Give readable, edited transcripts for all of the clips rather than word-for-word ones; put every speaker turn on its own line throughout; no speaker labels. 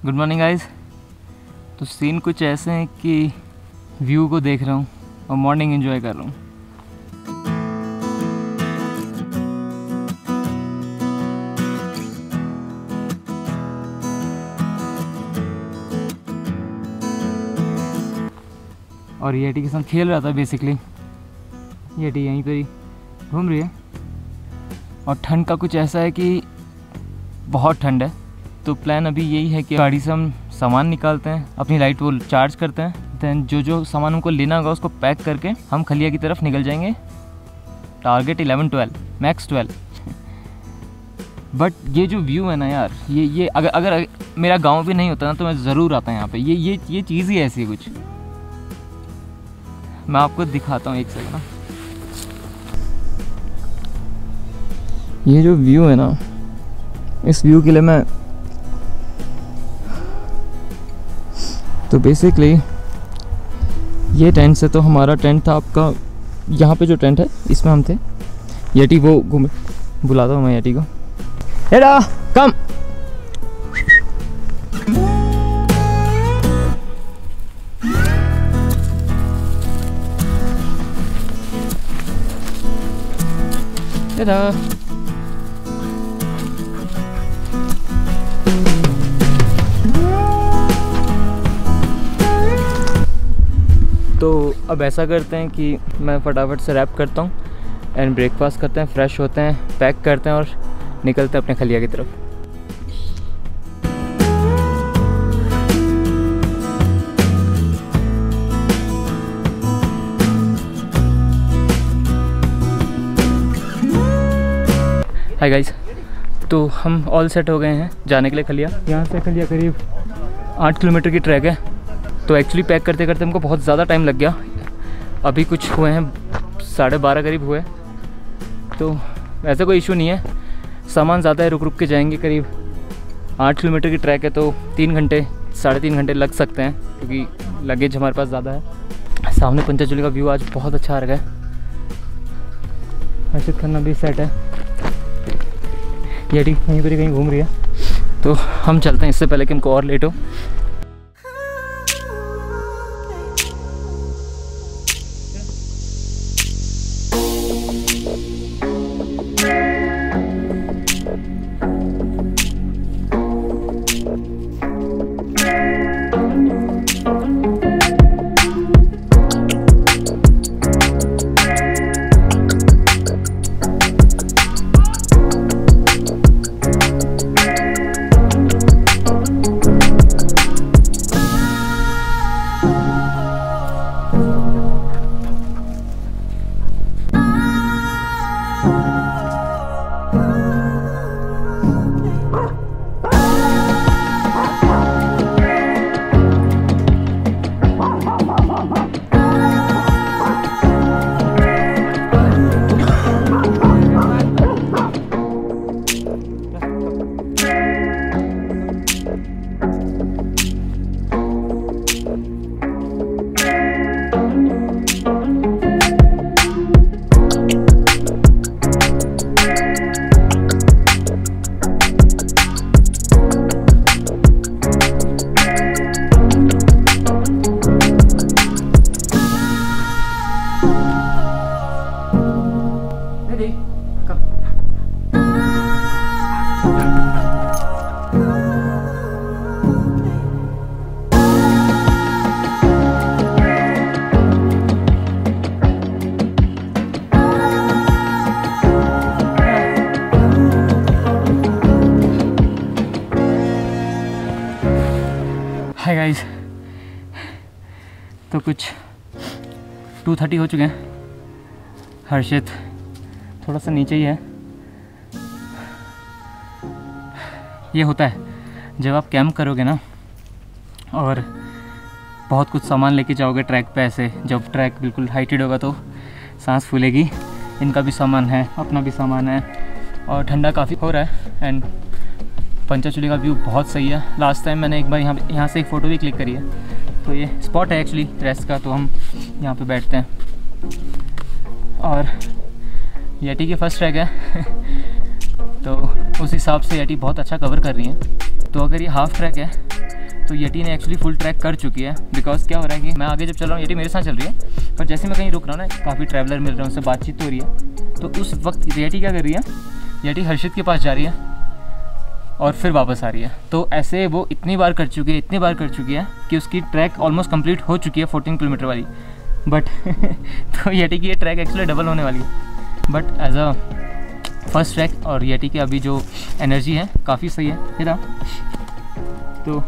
Good morning guys. तो scene कुछ ऐसे हैं कि व्यू को देख रहा हूँ और मॉर्निंग एंजॉय कर रहा हूँ। और येटी के साथ खेल रहा था बेसिकली। येटी यहीं पर ही घूम रही है और ठंड का कुछ ऐसा है कि बहुत ठंड है। तो प्लान अभी यही है कि गाड़ी से हम सामान निकालते हैं, अपनी लाइट वो चार्ज करते हैं, देन जो सामान हमको लेना होगा उसको पैक करके हम खलिया की तरफ निकल जाएंगे। Target 11-12 max 12। बट ये जो व्यू है ना यार, ये अगर मेरा गांव भी नहीं होता ना तो मैं ज़रूर आता यहाँ पे। ये चीज़ ही ऐसी है कुछ। मैं आपको दिखाता हूँ एक सेकंड ना। ये जो व्यू है ना, इस व्यू के लिए मैं तो बेसिकली ये टेंट से तो हमारा टेंट था आपका, यहाँ पे जो टेंट है इसमें हम थे। येटी वो घूमे, बुलाता हूँ मैं येटी को। हेडा कम। हेडा तो अब ऐसा करते हैं कि मैं फटाफट से रैप करता हूँ एंड ब्रेकफास्ट करते हैं, फ्रेश होते हैं, पैक करते हैं और निकलते हैं अपने खलिया की तरफ। हाय गाइस, तो हम ऑल सेट हो गए हैं जाने के लिए खलिया। यहाँ से खलिया करीब 8 किलोमीटर की ट्रैक है। तो एक्चुअली पैक करते करते हमको बहुत ज़्यादा टाइम लग गया। अभी कुछ हुए हैं 12:30 करीब हुए। तो ऐसा कोई इशू नहीं है, सामान ज़्यादा है, रुक रुक के जाएंगे। करीब 8 किलोमीटर की ट्रैक है तो 3 घंटे 3.5 घंटे लग सकते हैं, क्योंकि लगेज हमारे पास ज़्यादा है। सामने पंचाचूली का व्यू आज बहुत अच्छा आ रहा है। हर्षित खन्ना भी सेट है, येटी कहीं पर कहीं घूम रही है। तो हम चलते हैं इससे पहले कि हमको और लेट हो। हाय गाइस, तो कुछ 2:30 हो चुके हैं। हर्षित थोड़ा सा नीचे ही है। ये होता है जब आप कैंप करोगे ना और बहुत कुछ सामान लेके जाओगे ट्रैक पे। ऐसे जब ट्रैक बिल्कुल हाइटेड होगा तो सांस फूलेगी। इनका भी सामान है, अपना भी सामान है और ठंडा काफ़ी हो रहा है। एंड पंचाचूली का व्यू बहुत सही है। लास्ट टाइम मैंने एक बार यहाँ से एक फ़ोटो भी क्लिक करी है। तो ये स्पॉट है एक्चुअली रेस्ट का, तो हम यहाँ पे बैठते हैं। और येटी की फर्स्ट ट्रैक है तो उस हिसाब से येटी बहुत अच्छा कवर कर रही हैं। तो अगर ये हाफ ट्रैक है तो येटी ने एक्चुअली फुल ट्रैक कर चुकी है। बिकॉज क्या हो रहा है कि मैं आगे जब चल रहा हूँ येटी मेरे साथ चल रही है, पर जैसे मैं कहीं रुक रहा हूँ ना, काफ़ी ट्रैवलर मिल रहे हैं, उनसे बातचीत हो रही है, तो उस वक्त येटी क्या कर रही है, येटी हर्षित के पास जा रही है और फिर वापस आ रही है। तो ऐसे वो इतनी बार कर चुकी है कि उसकी ट्रैक ऑलमोस्ट कंप्लीट हो चुकी है 14 किलोमीटर वाली। बट तो येटी की ये ट्रैक एक्चुअली डबल होने वाली है। But as a first track और येटी की अभी जो एनर्जी है काफ़ी सही है। ये था, तो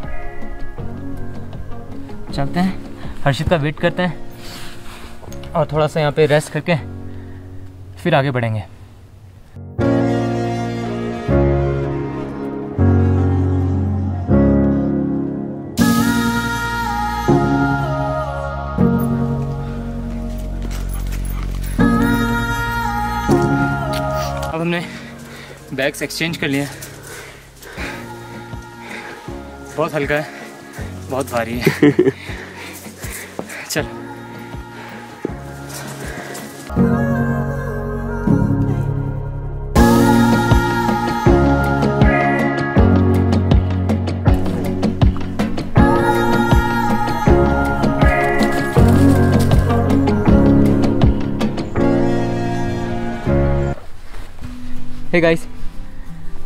चलते हैं, हर्षित का वेट करते हैं और थोड़ा सा यहाँ पे रेस्ट करके फिर आगे बढ़ेंगे। अब हमने बैग्स एक्सचेंज कर लिए। बहुत हल्का है, बहुत भारी है। चल हे गाइस,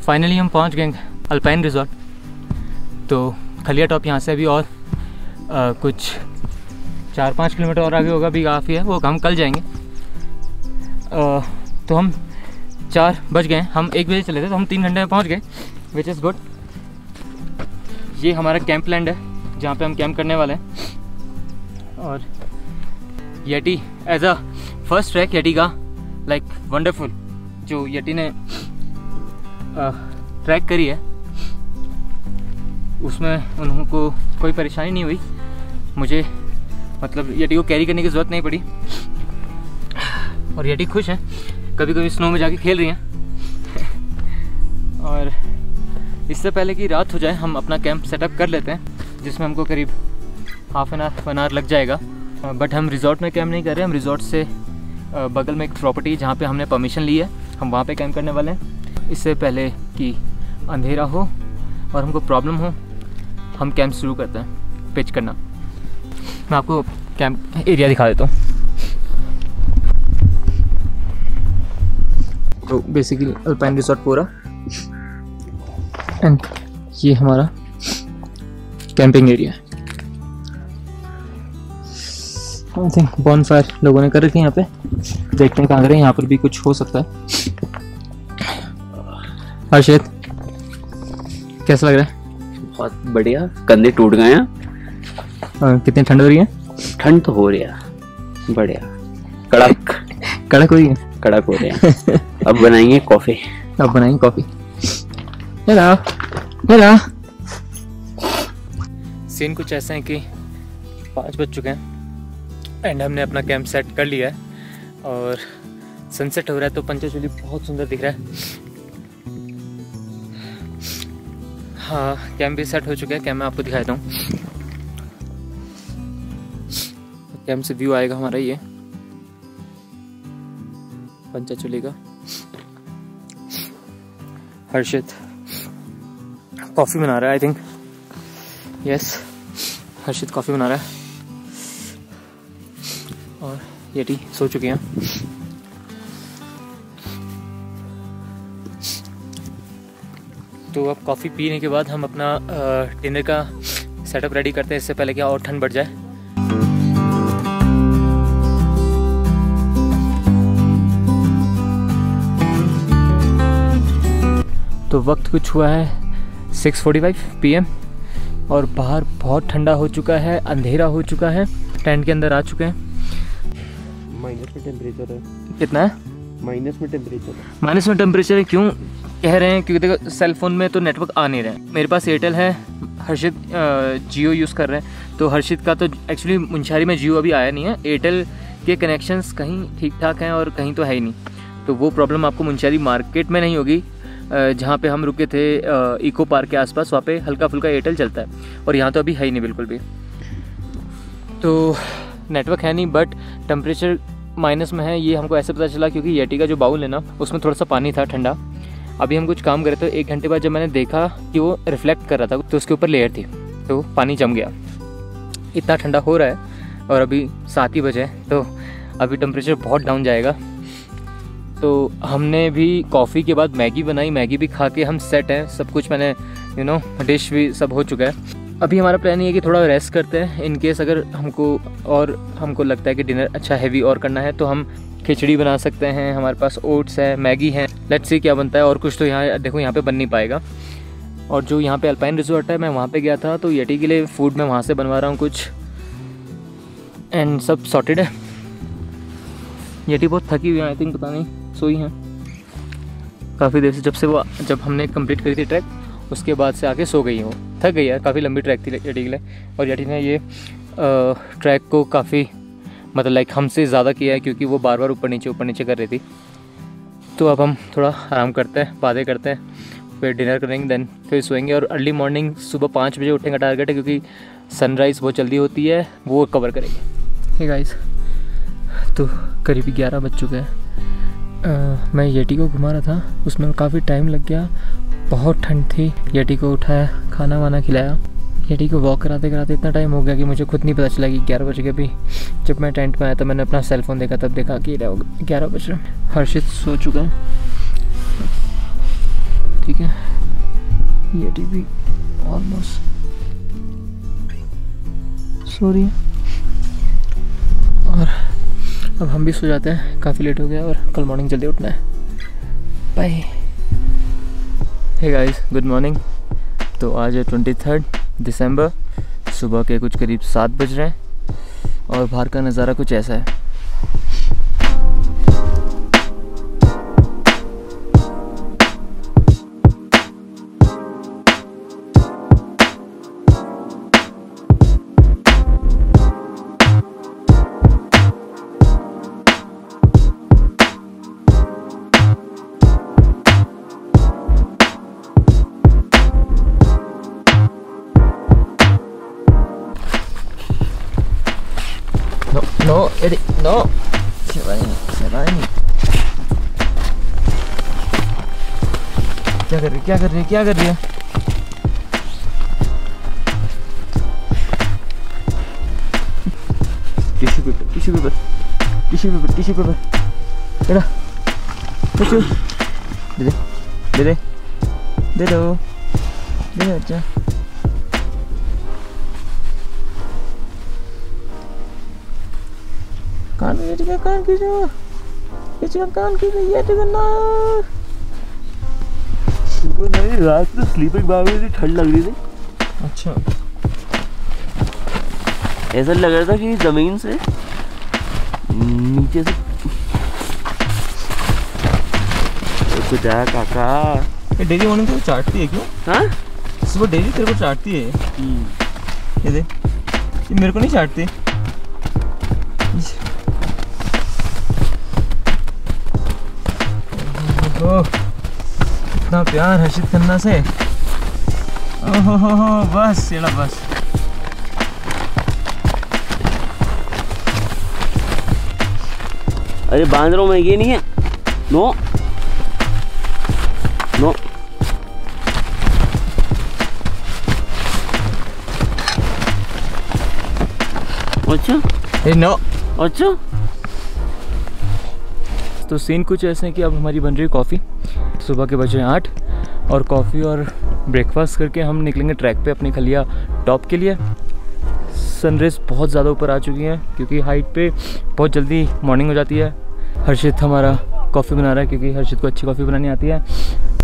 फाइनली हम पहुंच गए अल्पाइन रिजॉर्ट। तो खलिया टॉप यहाँ से अभी और कुछ 4-5 किलोमीटर और आगे होगा, भी काफ़ी है, वो हम कल जाएंगे। तो हम 4 बज गए, हम 1 बजे चले थे, तो हम 3 घंटे में पहुँच गए, विच इज़ गुड। ये हमारा कैंप लैंड है जहाँ पे हम कैंप करने वाले हैं। और Yeti as a first track Yeti का लाइक वंडरफुल, जो येटी ने ट्रैक करी है उसमें उनको कोई परेशानी नहीं हुई। मुझे मतलब येटी को कैरी करने की ज़रूरत नहीं पड़ी और येटी खुश है, कभी कभी स्नो में जाके खेल रही हैं। और इससे पहले कि रात हो जाए हम अपना कैंप सेटअप कर लेते हैं, जिसमें हमको करीब हाफ एन आवर लग जाएगा। बट हम रिजॉर्ट में कैंप नहीं कर रहे, हम रिजॉर्ट से बगल में एक प्रॉपर्टी जहाँ पे हमने परमिशन ली है, हम वहाँ पे कैंप करने वाले हैं। इससे पहले कि अंधेरा हो और हमको प्रॉब्लम हो, हम कैंप शुरू करते हैं पिच करना। मैं आपको कैंप एरिया दिखा देता हूँ। तो बेसिकली अल्पाइन रिजॉर्ट पूरा, एंड ये हमारा कैंपिंग एरिया है। आई थिंक बॉनफायर लोगों ने कर रखी है यहाँ पे, देखते हैं कहाँ करें, यहाँ पर भी कुछ हो सकता है। हर्षित कैसा लग रहा है?
बहुत बढ़िया, कंधे टूट गए हैं।
कितनी ठंड हो रही है?
ठंड तो हो रही है, बढ़िया, कड़क
कड़क हो रही है,
कड़क हो रही है। अब बनाएंगे कॉफी,
अब बनाएंगे कॉफी। Hello hello. सीन कुछ ऐसा है कि 5 बज चुके हैं एंड हमने अपना कैंप सेट कर लिया है और सनसेट हो रहा है, तो पंचचूली बहुत सुंदर दिख रहा है। हाँ, कैंप भी सेट हो चुका है। कैंप मैं आपको दिखाता हूँ, कैंप से व्यू आएगा हमारा ये पंचचूली का। हर्षित कॉफ़ी बना रहा है, I think, yes, Harshit coffee बना रहा है। और येटी सो चुकी हैं। तो अब कॉफ़ी पीने के बाद हम अपना डिनर का सेटअप रेडी करते हैं, इससे पहले कि और ठंड बढ़ जाए। तो वक्त कुछ हुआ है 6:45 PM और बाहर बहुत ठंडा हो चुका है, अंधेरा हो चुका है, टेंट के अंदर आ चुके हैं।
माइनस में टेम्परेचर है।
कितना है?
माइनस में टेम्परेचर है।
माइनस में टेम्परेचर है? क्यों कह रहे हैं? क्योंकि देखो सेल फोन में तो नेटवर्क आ नहीं रहे हैं। मेरे पास एयरटेल है, हर्षित जियो यूज़ कर रहे हैं। तो हर्षित का तो एक्चुअली मुंशारी में जियो अभी आया नहीं है, एयरटेल के कनेक्शंस कहीं ठीक ठाक हैं और कहीं तो है ही नहीं। तो वो प्रॉब्लम आपको मुंशारी मार्केट में नहीं होगी, जहाँ पे हम रुके थे इको पार्क के आसपास, वहाँ पे हल्का फुल्का एयरटेल चलता है और यहाँ तो अभी है ही नहीं बिल्कुल भी। तो नेटवर्क है नहीं, बट टेम्परेचर माइनस में है। ये हमको ऐसे पता चला क्योंकि येटी का जो बाउल है ना, उसमें थोड़ा सा पानी था ठंडा। अभी हम कुछ काम कर रहे थे, 1 घंटे बाद जब मैंने देखा कि वो रिफ्लेक्ट कर रहा था, तो उसके ऊपर लेयर थी। तो पानी जम गया। इतना ठंडा हो रहा है और अभी 7 ही बजे हैं, तो अभी टेम्परेचर बहुत डाउन जाएगा। तो हमने भी कॉफ़ी के बाद मैगी बनाई, मैगी भी खा के हम सेट हैं, सब कुछ मैंने डिश भी सब हो चुका है। अभी हमारा प्लान ये है कि थोड़ा रेस्ट करते हैं। इन केस अगर हमको लगता है कि डिनर अच्छा हैवी और करना है तो हम खिचड़ी बना सकते हैं, हमारे पास ओट्स है, मैगी है, लेट्स सी क्या बनता है। और कुछ तो यहाँ देखो, यहाँ पे बन नहीं पाएगा। और जो यहाँ पे अल्पाइन रिजॉर्ट है, मैं वहाँ पे गया था, तो येटी के लिए फ़ूड मैं वहाँ से बनवा रहा हूँ कुछ, एंड सब सॉर्टेड है। येटी बहुत थकी हुई है, आई थिंक, पता नहीं सोई है काफ़ी देर से, जब हमने कंप्लीट करी थी ट्रैक, उसके बाद से आके सो गई है। वो थक गई है, काफ़ी लंबी ट्रैक थी येटी के लिए। और येटी ने ये ट्रैक को काफ़ी मतलब लाइक हमसे ज़्यादा किया है, क्योंकि वो बार बार ऊपर नीचे कर रही थी। तो अब हम थोड़ा आराम करते हैं, बातें करते हैं, फिर डिनर करेंगे, देन फिर सोएंगे। और अर्ली मॉर्निंग सुबह 5 बजे उठने का टारगेट है, क्योंकि सनराइज़ बहुत जल्दी होती है, वो कवर करेंगे। हे गाइस, तो करीब 11 बज चुके हैं। मैं येटी को घुमा रहा था, उसमें काफ़ी टाइम लग गया, बहुत ठंड थी। येटी को उठाया, खाना वाना खिलाया, येटी को वॉक कराते कराते इतना टाइम हो गया कि मुझे खुद नहीं पता चला कि 11 बज गए। अभी जब मैं टेंट में आया तो मैंने अपना सेल फ़ोन देखा, तब देखा कि 11 बज रहे। हर्षित सो चुका है, ठीक है, येटी भी ऑलमोस्ट सो रही है। और अब हम भी सो जाते हैं, काफ़ी लेट हो गया और कल मॉर्निंग जल्दी उठना है। Bye. Hey guys, good morning. तो आज है 23 दिसंबर, सुबह के कुछ करीब 7 बज रहे हैं और बाहर का नज़ारा कुछ ऐसा है। No, Eddie, no. Shivani. क्या कर रही है? Tissue paper. बेटा, टिश्यू दे दो अच्छा। कान खींचो ना। नहीं, रात में स्लीपिंग बैग में ठंड लग रही थी। अच्छा, ऐसा लग रहा था कि जमीन से नीचे से कुछ आया। काका डेली मॉर्निंग तेरे को चाटती है क्यों? हाँ, सुबह डेली तेरे को चाटती है। ये देख, ये मेरे को नहीं चाटती। इतना प्यार हर्षित खन्ना से। ओहो, बस येड़ा बस।
अरे बांदरों में ये नहीं है। नो अच्छा,
नो
अच्छा।
तो सीन कुछ ऐसे है कि अब हमारी बन रही है कॉफ़ी। सुबह के बजे 8 और कॉफ़ी और ब्रेकफास्ट करके हम निकलेंगे ट्रैक पे अपनी खलिया टॉप के लिए। सनराइज़ बहुत ज़्यादा ऊपर आ चुकी है, क्योंकि हाइट पे बहुत जल्दी मॉर्निंग हो जाती है। हर्षित हमारा कॉफ़ी बना रहा है, क्योंकि हर्षित को अच्छी कॉफ़ी बनानी आती है,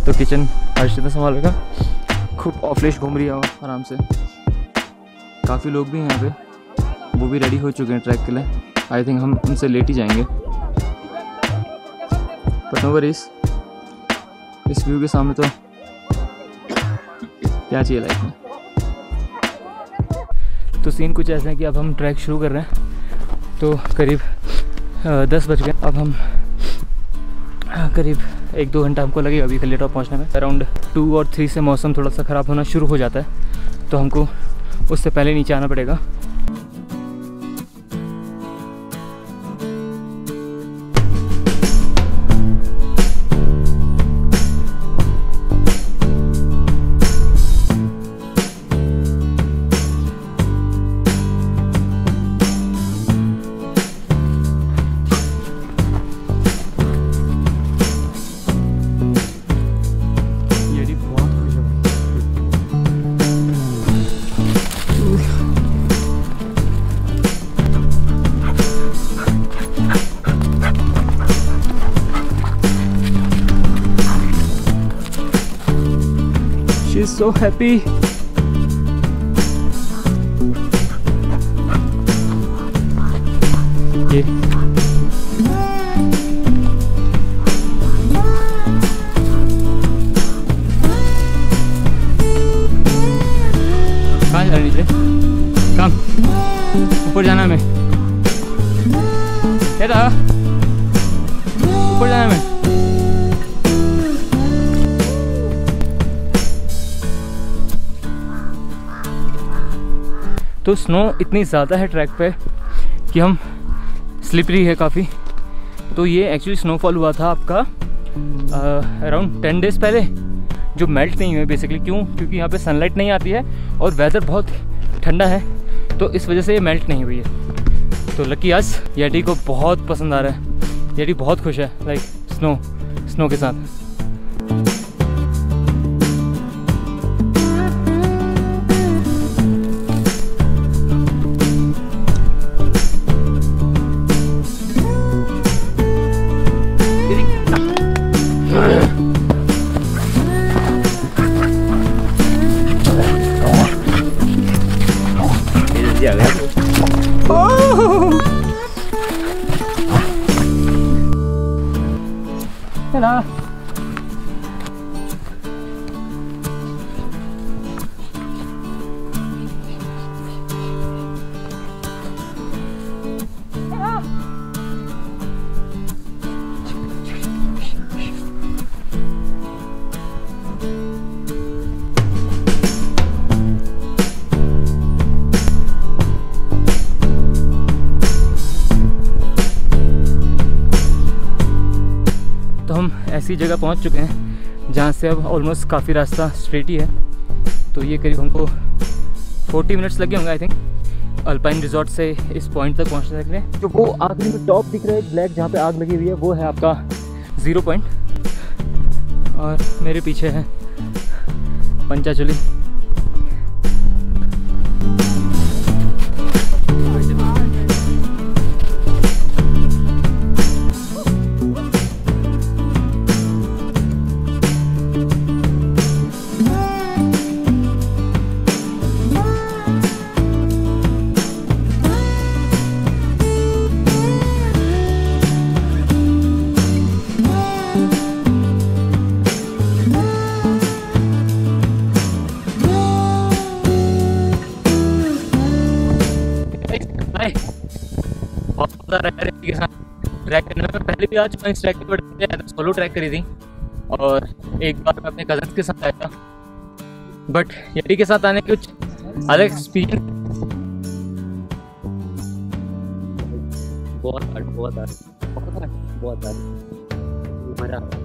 तो किचन हर्षित संभालेगा। खूब ऑफलेश घूम रही है आराम से। काफ़ी लोग भी हैं यहाँ पे, वो भी रेडी हो चुके हैं ट्रैक के लिए। आई थिंक हम उनसे लेट ही जाएंगे। बट नो वरीज, इस व्यू के सामने तो क्या चाहिए लाइफ में। तो सीन कुछ ऐसा है कि अब हम ट्रैक शुरू कर रहे हैं। तो करीब 10 बज गए। अब हम करीब 1-2 घंटा हमको लगेगा अभी खलिया टॉप पहुँचने में। अराउंड 2 और 3 से मौसम थोड़ा सा ख़राब होना शुरू हो जाता है, तो हमको उससे पहले नीचे आना पड़ेगा। so happy. ये कहाँ जा रही है? कम ऊपर जाना है हमें। क्या था? ऊपर जाना है हमें। तो स्नो इतनी ज़्यादा है ट्रैक पे कि हम स्लिपरी है काफ़ी। तो ये एक्चुअली स्नोफॉल हुआ था आपका अराउंड 10 डेज़ पहले, जो मेल्ट नहीं हुए बेसिकली। क्यों? क्योंकि यहाँ पे सनलाइट नहीं आती है और वेदर बहुत ठंडा है, तो इस वजह से ये मेल्ट नहीं हुई है। तो लकी आज येटी को बहुत पसंद आ रहा है। येटी बहुत खुश है लाइक स्नो के साथ। Hello. तो हम ऐसी जगह पहुंच चुके हैं जहां से अब ऑलमोस्ट काफ़ी रास्ता स्ट्रेट ही है। तो ये करीब हमको 40 मिनट्स लगे होंगे आई थिंक अल्पाइन रिजॉर्ट से इस पॉइंट तक पहुंचने के लिए। जो वो आखिरी में टॉप दिख रहा है ब्लैक जहां पे आग लगी हुई है, वो है आपका 0 पॉइंट। और मेरे पीछे है पंचाचुली। के साथ ट्रैक करने में पहले भी आ चुका इस ट्रैक पर, सोलो ट्रैक करी थी और एक बार मैं अपने कजन्स के साथ आया था, बट येटी के साथ आने के कुछ अलग एक्सपीरियंस। बहुत मजा आ रहा है।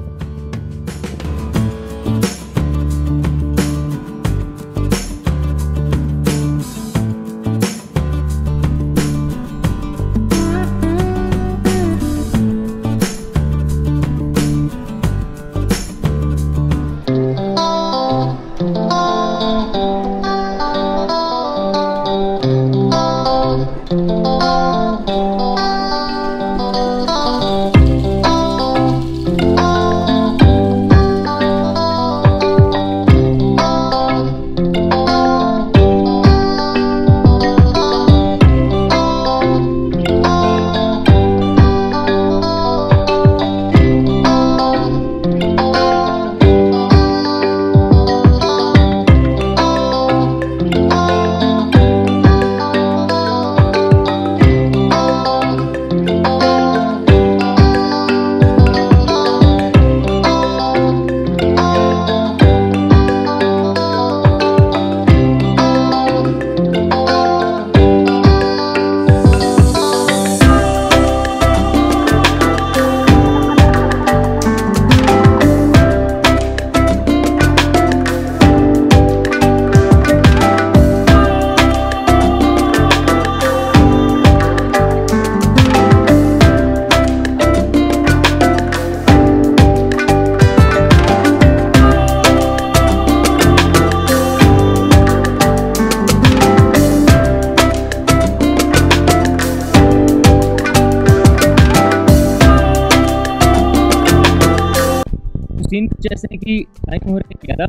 सीन जैसे कि टाइम हो रहा है 11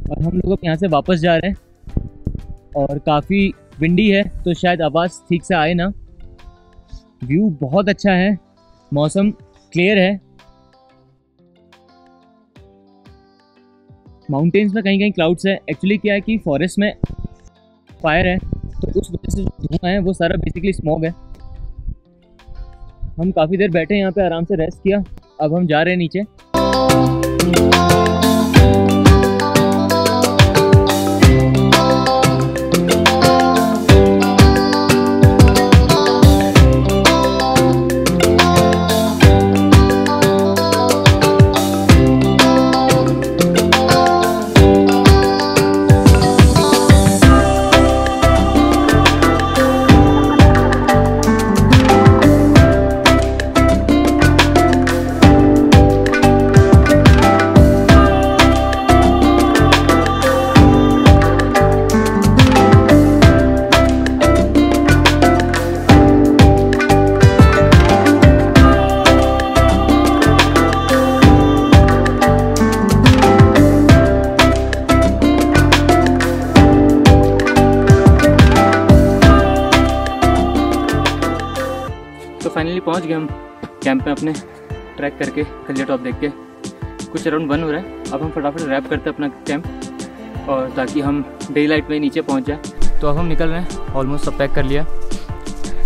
और हम लोग अब यहाँ से वापस जा रहे हैं और काफ़ी विंडी है तो शायद आवाज़ ठीक से आए ना। व्यू बहुत अच्छा है, मौसम क्लियर है। माउंटेन्स में कहीं कहीं क्लाउड्स है। एक्चुअली क्या है कि फॉरेस्ट में फायर है तो उस वजह से जो धुआं है वो सारा बेसिकली स्मॉग है। हम काफ़ी देर बैठे यहाँ पे, आराम से रेस्ट किया। अब हम जा रहे हैं नीचे। तो फाइनली पहुंच गए हम कैंप में अपने, ट्रैक करके खलिया टॉप देख के। कुछ अराउंड 1 हो रहा है। अब हम फटाफट रैप करते हैं अपना कैंप और ताकि हम डे लाइट में नीचे पहुंच जाए। तो अब हम निकल रहे हैं, ऑलमोस्ट सब पैक कर लिया।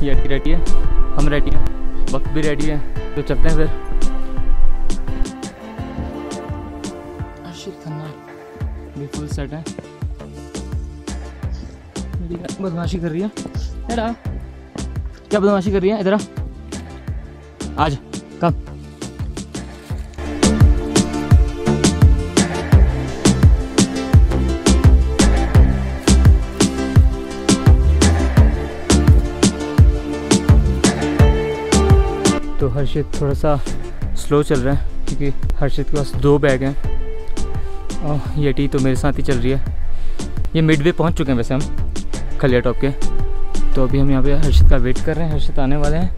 ये रेडी है, हम रेडी हैं, वक्त भी रेडी है, तो चलते हैं फिर। भी फुल सेट है, बदमाशी कर रही है। क्या बदमाशी कर रही है? इधर आ, आज कब तो हर्षित थोड़ा सा स्लो चल रहा है क्योंकि हर्षित के पास 2 बैग हैं और ये टी तो मेरे साथ ही चल रही है। ये मिडवे पहुंच चुके हैं वैसे हम खलिया टॉप के। तो अभी हम यहाँ पे हर्षित का वेट कर रहे हैं, हर्षित आने वाले हैं।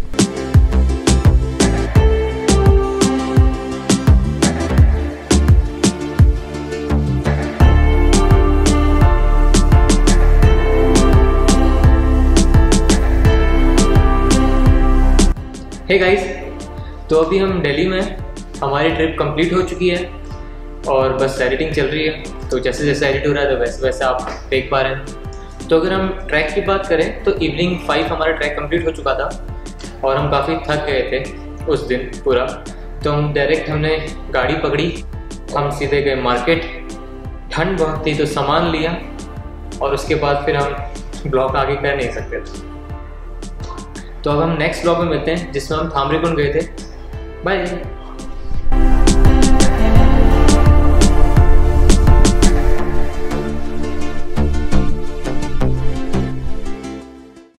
हे गाइस, तो अभी हम दिल्ली में, हमारी ट्रिप कंप्लीट हो चुकी है और बस एडिटिंग चल रही है। तो जैसे जैसे एडिट हो रहा है तो वैसे वैसे आप देख पा रहे हैं। तो अगर हम ट्रैक की बात करें तो इवनिंग 5 हमारा ट्रैक कंप्लीट हो चुका था और हम काफ़ी थक गए थे उस दिन पूरा। तो हम डायरेक्ट हमने गाड़ी पकड़ी, हम सीधे गए मार्केट। ठंड बहुत थी तो सामान लिया और उसके बाद फिर हम ब्लॉग आगे कर नहीं सकते थे। तो अब हम नेक्स्ट ब्लॉग में मिलते हैं जिसमें हम थामरीकुंड गए थे। बाय।